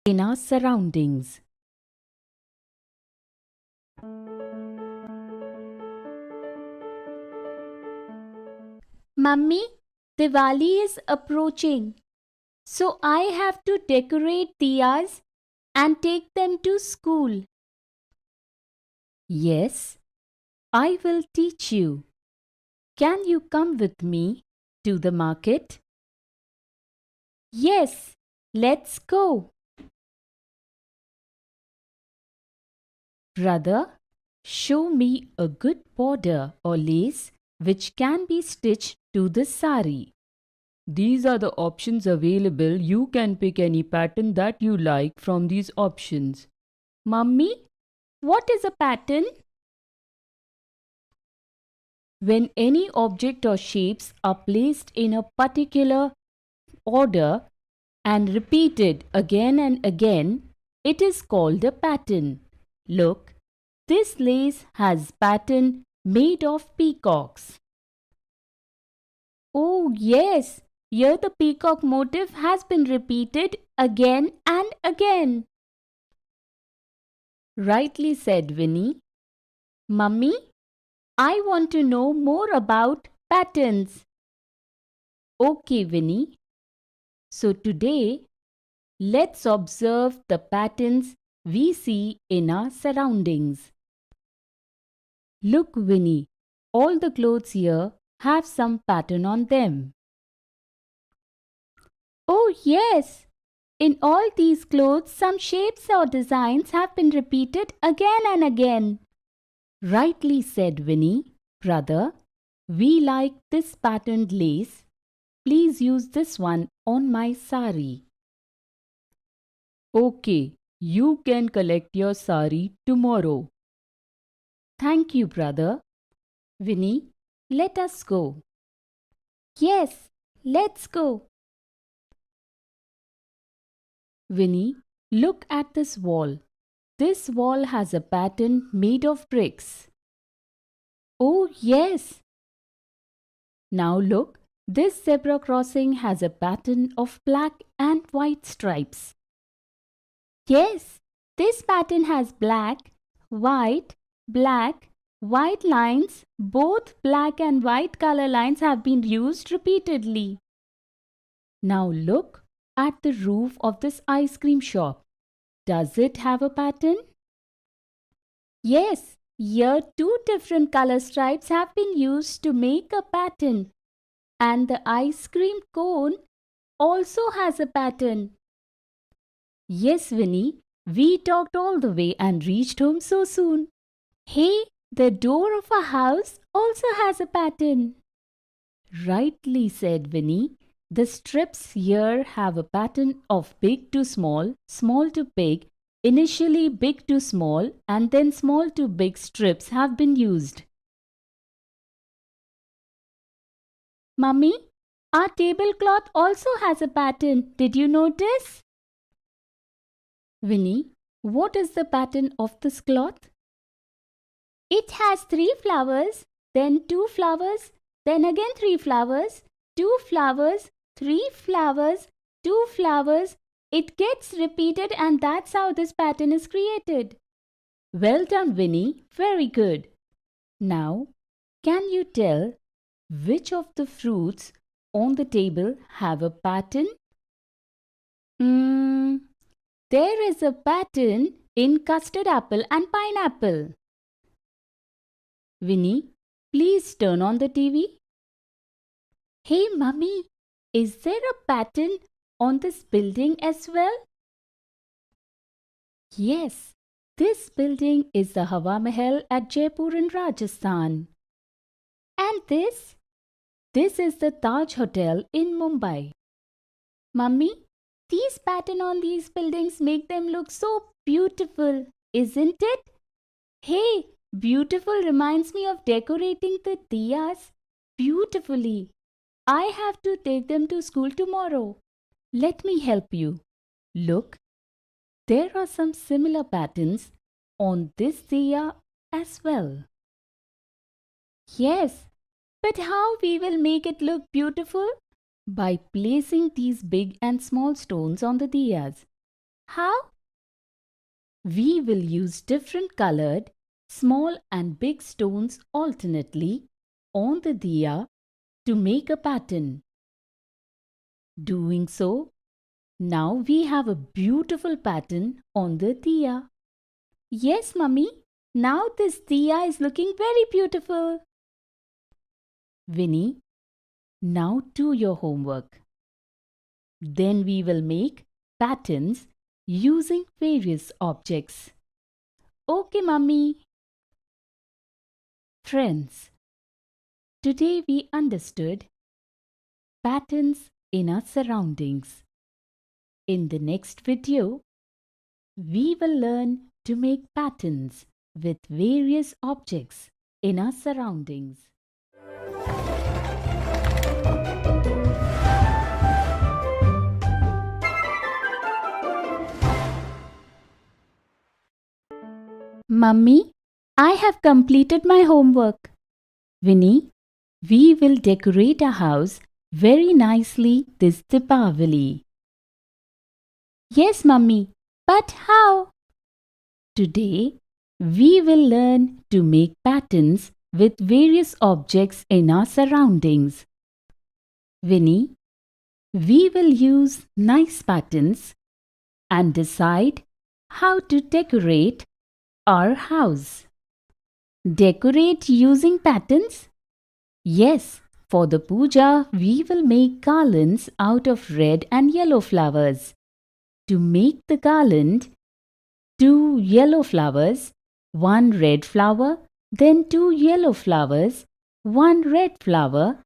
in our surroundings. Mummy, Diwali is approaching, so I have to decorate diyas and take them to school. Yes, I will teach you. Can you come with me to the market? Yes, let's go. Brother, show me a good border or lace which can be stitched to the sari. These are the options available. You can pick any pattern that you like from these options. Mummy, what is a pattern? When any object or shapes are placed in a particular order and repeated again and again, it is called a pattern. Look, this lace has pattern made of peacocks. Oh, yes, here the peacock motif has been repeated again and again. Rightly said, Winnie. Mummy, I want to know more about patterns. Okay, Winnie. So today, let's observe the patterns we see in our surroundings. Look, Winnie, all the clothes here have some pattern on them. Oh, yes. In all these clothes, some shapes or designs have been repeated again and again. Rightly said, Winnie. Brother, we like this patterned lace. Please use this one on my sari. Okay, you can collect your sari tomorrow. Thank you, brother. Winnie, let us go. Yes, let's go. Winnie, look at this wall. This wall has a pattern made of bricks. Oh, yes. Now look, this zebra crossing has a pattern of black and white stripes. Yes, this pattern has black, black, white lines. Both black and white color lines have been used repeatedly. Now look at the roof of this ice cream shop. Does it have a pattern? Yes, here two different color stripes have been used to make a pattern. And the ice cream cone also has a pattern. Yes, Winnie, we talked all the way and reached home so soon. Hey, the door of a house also has a pattern. Rightly said, Winnie. The strips here have a pattern of big to small, small to big. Initially big to small and then small to big strips have been used. Mummy, our tablecloth also has a pattern. Did you notice? Winnie, what is the pattern of this cloth? It has 3 flowers, then 2 flowers, then again 3 flowers, 2 flowers, 3 flowers, 2 flowers. It gets repeated and that's how this pattern is created. Well done, Winnie. Very good. Now, can you tell which of the fruits on the table have a pattern? There is a pattern in custard apple and pineapple. Winnie, please turn on the TV. Hey, Mummy, is there a pattern on this building as well? Yes, this building is the Hawa Mahal at Jaipur in Rajasthan. And this? This is the Taj Hotel in Mumbai. Mummy, these patterns on these buildings make them look so beautiful, isn't it? Hey, beautiful reminds me of decorating the diyas beautifully. I have to take them to school tomorrow. Let me help you. Look, there are some similar patterns on this diya as well. Yes, but how we will make it look beautiful? By placing these big and small stones on the diyas. How? We will use different colored, small and big stones alternately on the diya to make a pattern. Doing so, now we have a beautiful pattern on the diya. Yes, Mummy. Now this diya is looking very beautiful. Winnie, now do your homework. Then we will make patterns using various objects. Okay, Mummy. Friends, today we understood patterns in our surroundings. In the next video, we will learn to make patterns with various objects in our surroundings. Mummy, I have completed my homework. Winnie, we will decorate our house very nicely this Deepavali. Yes, Mummy. But how? Today, we will learn to make patterns with various objects in our surroundings. Winnie, we will use nice patterns and decide how to decorate our house. Decorate using patterns? Yes, for the puja, we will make garlands out of red and yellow flowers. To make the garland, 2 yellow flowers, 1 red flower, then 2 yellow flowers, 1 red flower.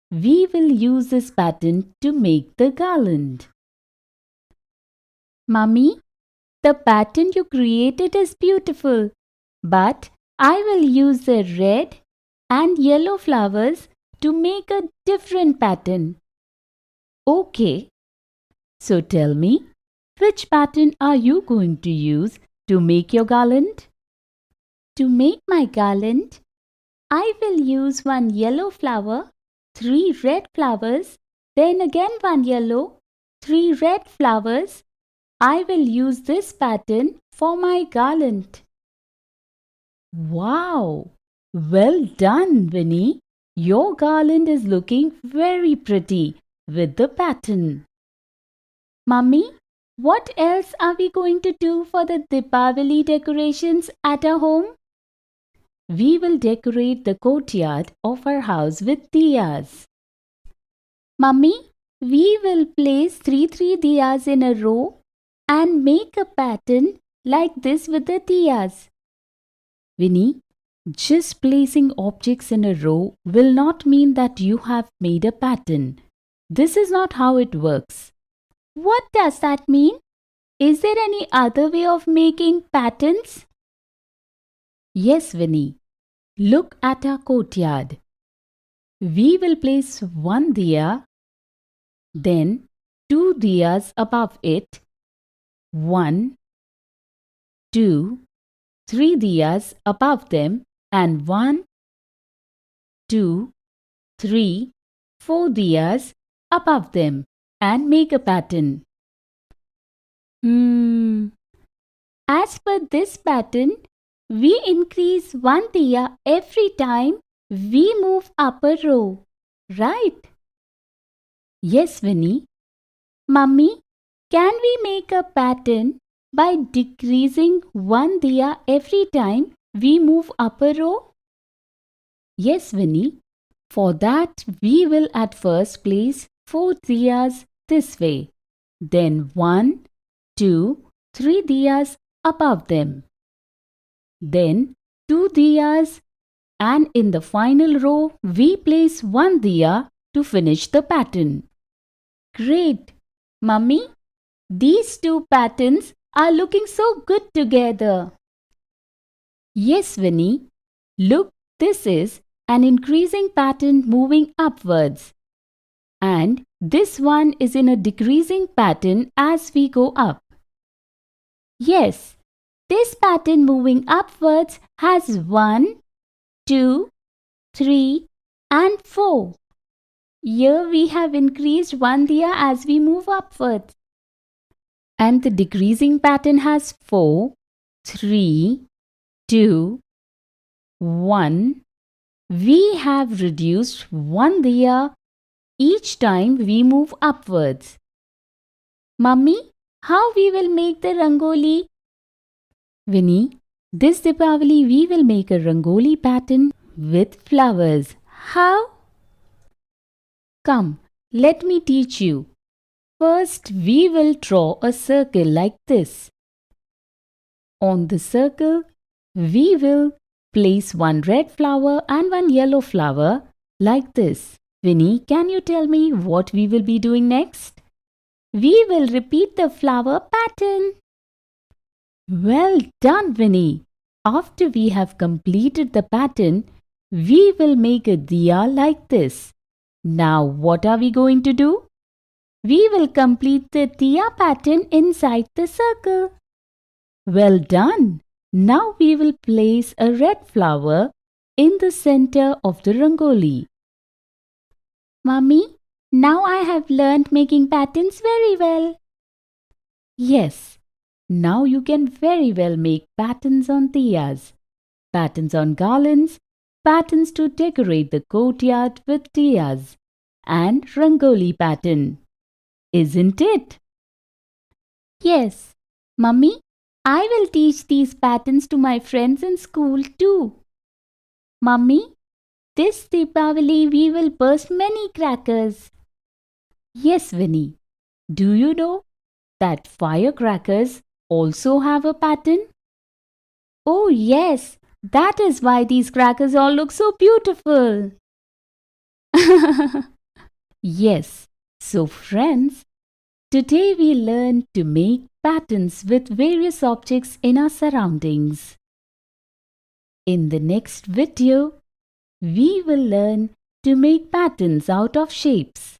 We will use this pattern to make the garland. Mummy, the pattern you created is beautiful, but I will use the red and yellow flowers to make a different pattern. Okay, so tell me, which pattern are you going to use to make your garland? To make my garland, I will use 1 yellow flower, 3 red flowers, then again 1 yellow, 3 red flowers. I will use this pattern for my garland. Wow! Well done, Winnie. Your garland is looking very pretty with the pattern. Mummy, what else are we going to do for the Deepavali decorations at our home? We will decorate the courtyard of our house with diyas. Mummy, we will place 3 diyas in a row and make a pattern like this with the diyas. Winnie, just placing objects in a row will not mean that you have made a pattern. This is not how it works. What does that mean? Is there any other way of making patterns? Yes, Winnie. Look at our courtyard. We will place 1 diya, then 2 diyas above it, 1, 2, 3 diyas above them, and 1, 2, 3, 4 diyas above them, and make a pattern. As per this pattern, we increase 1 diya every time we move up a row, right? Yes, Winnie. Mummy, can we make a pattern by decreasing 1 diya every time we move up a row? Yes, Winnie. For that, we will at first place 4 diyas this way, then 1, 2, 3 diyas above them, then 2 diyas, and in the final row, we place 1 diya to finish the pattern. Great! Mummy, these 2 patterns are looking so good together. Yes, Winnie. Look, this is an increasing pattern moving upwards. And this one is in a decreasing pattern as we go up. Yes, this pattern moving upwards has 1, 2, 3 and 4. Here we have increased 1 diya as we move upwards. And the decreasing pattern has 4, 3, 2, 1. We have reduced one diya each time we move upwards. Mummy, how we will make the rangoli? Vinny, this Deepavali we will make a rangoli pattern with flowers. How? Come, let me teach you. First, we will draw a circle like this. On the circle, we will place one red flower and one yellow flower like this. Vinny, can you tell me what we will be doing next? We will repeat the flower pattern. Well done, Vinny. After we have completed the pattern, we will make a diya like this. Now, what are we going to do? We will complete the diya pattern inside the circle. Well done. Now we will place a red flower in the center of the rangoli. Mummy, now I have learned making patterns very well. Yes, now you can very well make patterns on diyas, patterns on garlands, patterns to decorate the courtyard with diyas, and rangoli pattern. Isn't it? Yes, Mummy, I will teach these patterns to my friends in school too. Mummy, this Deepavali we will burst many crackers. Yes, Vinny. Do you know that firecrackers also have a pattern? Oh yes, that is why these crackers all look so beautiful. Yes. So friends, today we learned to make patterns with various objects in our surroundings. In the next video, we will learn to make patterns out of shapes.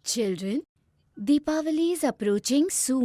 Children, Deepavali is approaching soon.